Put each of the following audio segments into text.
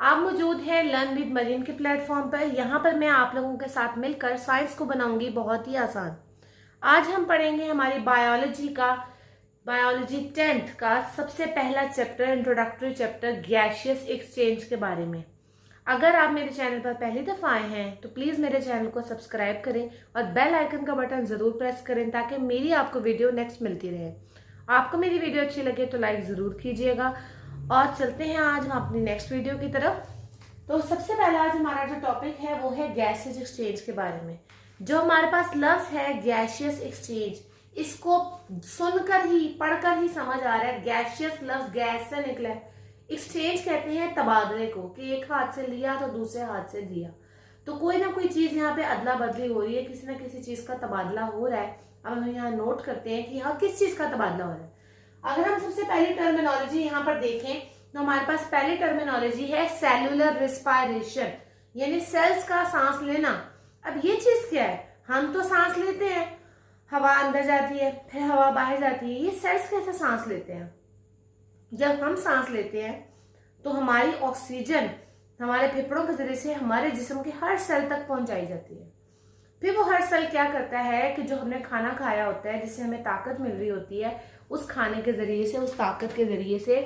आप मौजूद हैं लर्न विद मरीन के प्लेटफॉर्म पर। यहाँ पर मैं आप लोगों के साथ मिलकर साइंस को बनाऊंगी बहुत ही आसान। आज हम पढ़ेंगे हमारी बायोलॉजी 10th का सबसे पहला chapter, introductory chapter, gaseous exchange के बारे में। अगर आप मेरे चैनल पर पहली दफा आए हैं तो प्लीज मेरे चैनल को सब्सक्राइब करें और बेल आइकन का बटन जरूर प्रेस करें ताकि मेरी आपको वीडियो नेक्स्ट मिलती रहे। आपको मेरी वीडियो अच्छी लगे तो लाइक जरूर कीजिएगा। और चलते हैं आज हम अपनी नेक्स्ट वीडियो की तरफ। तो सबसे पहला आज हमारा जो टॉपिक है वो है गैसियस एक्सचेंज के बारे में। जो हमारे पास लफ्ज है गैसियस एक्सचेंज, इसको सुनकर ही पढ़कर ही समझ आ रहा है गैसियस लफ्ज गैस से निकला है। एक्सचेंज कहते हैं तबादले को, कि एक हाथ से लिया तो दूसरे हाथ से दिया। तो कोई ना कोई चीज यहाँ पे अदला बदली हो रही है, किसी ना किसी चीज का तबादला हो रहा है। अब हम यहाँ नोट करते हैं कि यहाँ किस चीज का तबादला हो रहा है। अगर हम सबसे पहली टर्मिनोलॉजी यहाँ पर देखें तो हमारे पास पहली टर्मिनोलॉजी है सेलुलर रिस्पायरेशन, यानी सेल्स का सांस लेना। अब ये चीज क्या है? हम तो सांस लेते हैं, हवा अंदर जाती है, फिर हवा बाहर जाती है। ये सेल्स कैसे सांस लेते हैं? जब हम सांस लेते हैं तो हमारी ऑक्सीजन हमारे फेफड़ों के जरिए से हमारे जिस्म के हर सेल तक पहुंचाई जाती है। फिर वो हर सेल क्या करता है कि जो हमने खाना खाया होता है, जिससे हमें ताकत मिल रही होती है, उस खाने के जरिए से, उस ताकत के जरिए से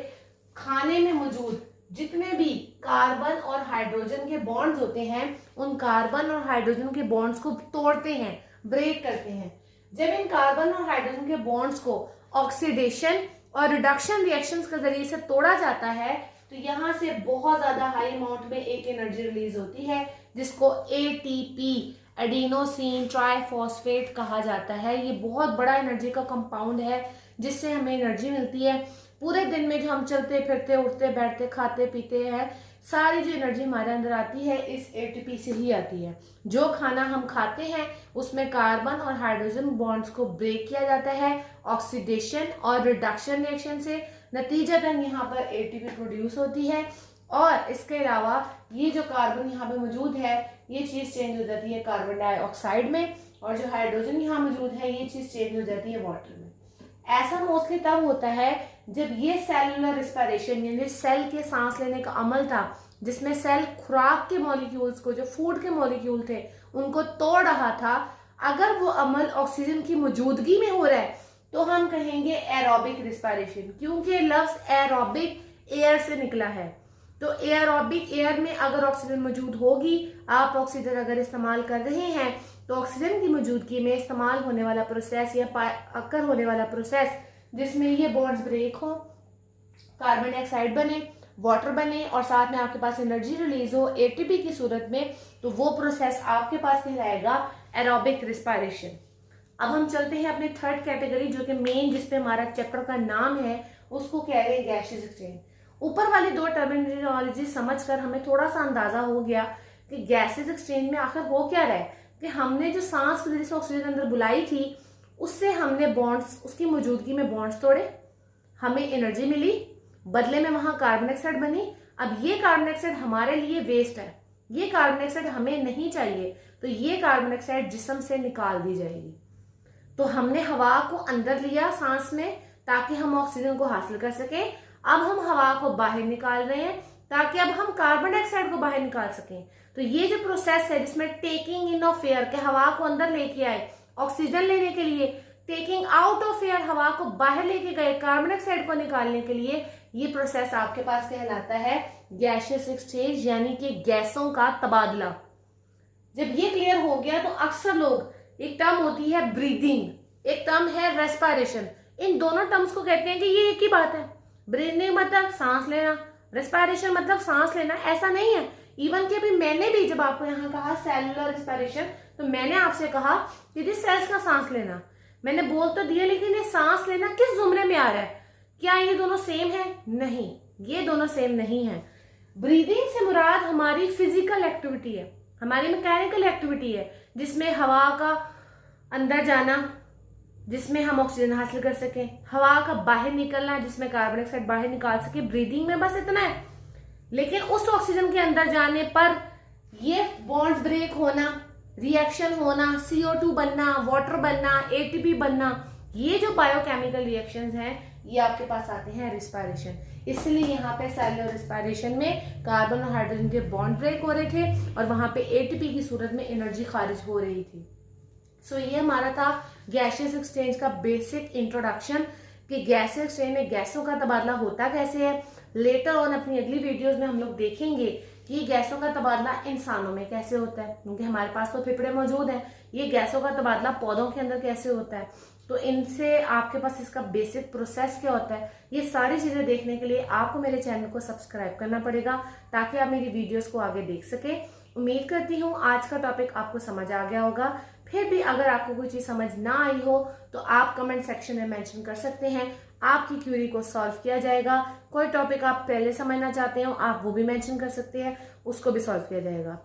खाने में मौजूद जितने भी कार्बन और हाइड्रोजन के बॉन्ड्स होते हैं, उन कार्बन और हाइड्रोजन के बॉन्ड्स को तोड़ते हैं, ब्रेक करते हैं। जब इन कार्बन और हाइड्रोजन के बॉन्ड्स को ऑक्सीडेशन और रिडक्शन रिएक्शंस के जरिए से तोड़ा जाता है तो यहाँ से बहुत ज्यादा हाई अमाउंट में एक एनर्जी रिलीज होती है, जिसको एटीपी, एडिनोसिन ट्राइफॉस्फेट कहा जाता है। ये बहुत बड़ा एनर्जी का कंपाउंड है जिससे हमें एनर्जी मिलती है। पूरे दिन में जो हम चलते फिरते, उठते बैठते, खाते पीते हैं, सारी जो एनर्जी हमारे अंदर आती है इस एटीपी से ही आती है। जो खाना हम खाते हैं उसमें कार्बन और हाइड्रोजन बॉन्ड्स को ब्रेक किया जाता है ऑक्सीडेशन और रिडक्शन रिएक्शन से। नतीजतन यहाँ पर एटीपी प्रोड्यूस होती है और इसके अलावा ये जो कार्बन यहाँ पे मौजूद है ये चीज चेंज हो जाती है कार्बन डाइऑक्साइड में, और जो हाइड्रोजन यहाँ मौजूद है ये चीज चेंज हो जाती है वाटर में। ऐसा मोस्टली तब होता है जब ये सेलुलर रिस्पायरेशन यानी सेल के सांस लेने का अमल था, जिसमें सेल खुराक के मॉलिक्यूल्स को, जो फूड के मॉलिक्यूल थे, उनको तोड़ रहा था। अगर वो अमल ऑक्सीजन की मौजूदगी में हो रहा है तो हम कहेंगे एरोबिक रिस्पायरेशन, क्योंकि लफ्ज एरोबिक एयर से निकला है। तो एरोबिक एयर में अगर ऑक्सीजन मौजूद होगी, आप ऑक्सीजन अगर इस्तेमाल कर रहे हैं तो ऑक्सीजन की मौजूदगी में इस्तेमाल होने वाला प्रोसेस या अक्कर होने वाला प्रोसेस जिसमें ये बॉन्ड्स ब्रेक हो, कार्बन डाइऑक्साइड बने, वाटर बने और साथ में आपके पास एनर्जी रिलीज हो एटीपी की सूरत में, तो वो प्रोसेस आपके पास कहलाएगा एरोबिक रिस्पायरेशन। अब हम चलते हैं अपने थर्ड कैटेगरी, जो कि मेन जिसपे हमारा चैप्टर का नाम है, उसको कह रहे हैं गैसियस एक्सचेंज। ऊपर वाली दो टर्मिनोलॉजी समझकर हमें थोड़ा सा अंदाजा हो गया कि गैसियस एक्सचेंज में आखिर हो क्या रहा है, कि हमने जो सांस के जरिए से ऑक्सीजन अंदर बुलाई थी उससे हमने बॉन्ड्स, उसकी मौजूदगी में बॉन्ड्स तोड़े, हमें एनर्जी मिली, बदले में वहां कार्बन डाइऑक्साइड बनी। अब ये कार्बन डाइऑक्साइड हमारे लिए वेस्ट है, ये कार्बन डाइऑक्साइड हमें नहीं चाहिए, तो ये कार्बन डाइऑक्साइड जिस्म से निकाल दी जाएगी। तो हमने हवा को अंदर लिया सांस में ताकि हम ऑक्सीजन को हासिल कर सकें। अब हम हवा को बाहर निकाल रहे हैं ताकि अब हम कार्बन डाइऑक्साइड को बाहर निकाल सकें। तो ये जो प्रोसेस है जिसमें टेकिंग इन ऑफ एयर, के हवा को अंदर लेके आए ऑक्सीजन लेने के लिए, टेकिंग आउट ऑफ एयर, हवा को बाहर लेके गए कार्बन डाइऑक्साइड को निकालने के लिए, ये प्रोसेस आपके पास कहलाता है गैसियस एक्सचेंज, यानी कि गैसों का तबादला। जब ये क्लियर हो गया तो अक्सर लोग, एक टर्म होती है ब्रीदिंग, एक टर्म है रेस्पायरेशन, इन दोनों टर्म्स को कहते हैं कि ये एक ही बात है। ब्रीदिंग मतलब सांस लेना, रेस्पायरेशन मतलब सांस लेना, ऐसा नहीं है। इवन कि अभी मैंने भी जब आपको यहाँ कहा सेलुलर रेस्पायरेशन, तो मैंने आपसे कहा कि जिस सेल्स का सांस लेना, मैंने बोल तो दिया, लेकिन ये सांस लेना किस जुमरे में आ रहा है? क्या ये दोनों सेम है? नहीं, ये दोनों सेम नहीं है। ब्रीदिंग से मुराद हमारी फिजिकल एक्टिविटी है, हमारी मैकेनिकल एक्टिविटी है, जिसमें हवा का अंदर जाना, जिसमें हम ऑक्सीजन हासिल कर सकें, हवा का बाहर निकलना, जिसमें कार्बन डाइऑक्साइड बाहर निकाल सके। ब्रीदिंग में बस इतना है। लेकिन उस ऑक्सीजन के अंदर जाने पर ये बॉन्ड्स ब्रेक होना, रिएक्शन होना, CO2 बनना, वाटर बनना, एटीपी बनना, ये जो बायोकेमिकल रिएक्शंस हैं ये आपके पास आते हैं रिस्पायरेशन। इसलिए यहाँ पे सेलुलर रिस्पायरेशन में कार्बन और हाइड्रोजन के बॉन्ड ब्रेक हो रहे थे और वहां पे एटीपी की सूरत में एनर्जी खारिज हो रही थी। सो ये हमारा था गैसियस एक्सचेंज का बेसिक इंट्रोडक्शन कि गैसियस एक्सचेंज में गैसों का तबादला होता कैसे है। लेटर ऑन अपनी अगली वीडियोस में हम लोग देखेंगे कि गैसों का तबादला इंसानों में कैसे होता है, क्योंकि हमारे पास तो फेफड़े मौजूद हैं। ये गैसों का तबादला पौधों के अंदर कैसे होता है, तो इनसे आपके पास इसका बेसिक प्रोसेस क्या होता है, ये सारी चीजें देखने के लिए आपको मेरे चैनल को सब्सक्राइब करना पड़ेगा ताकि आप मेरी वीडियोस को आगे देख सके। उम्मीद करती हूँ आज का टॉपिक आपको समझ आ गया होगा। फिर भी अगर आपको कोई चीज समझ ना आई हो तो आप कमेंट सेक्शन में मेंशन कर सकते हैं, आपकी क्यूरी को सॉल्व किया जाएगा। कोई टॉपिक आप पहले समझना चाहते हो आप वो भी मेंशन कर सकते हैं, उसको भी सॉल्व किया जाएगा।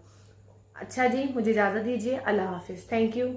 अच्छा जी, मुझे इजाजत दीजिए। अल्लाह हाफिज। Thank you.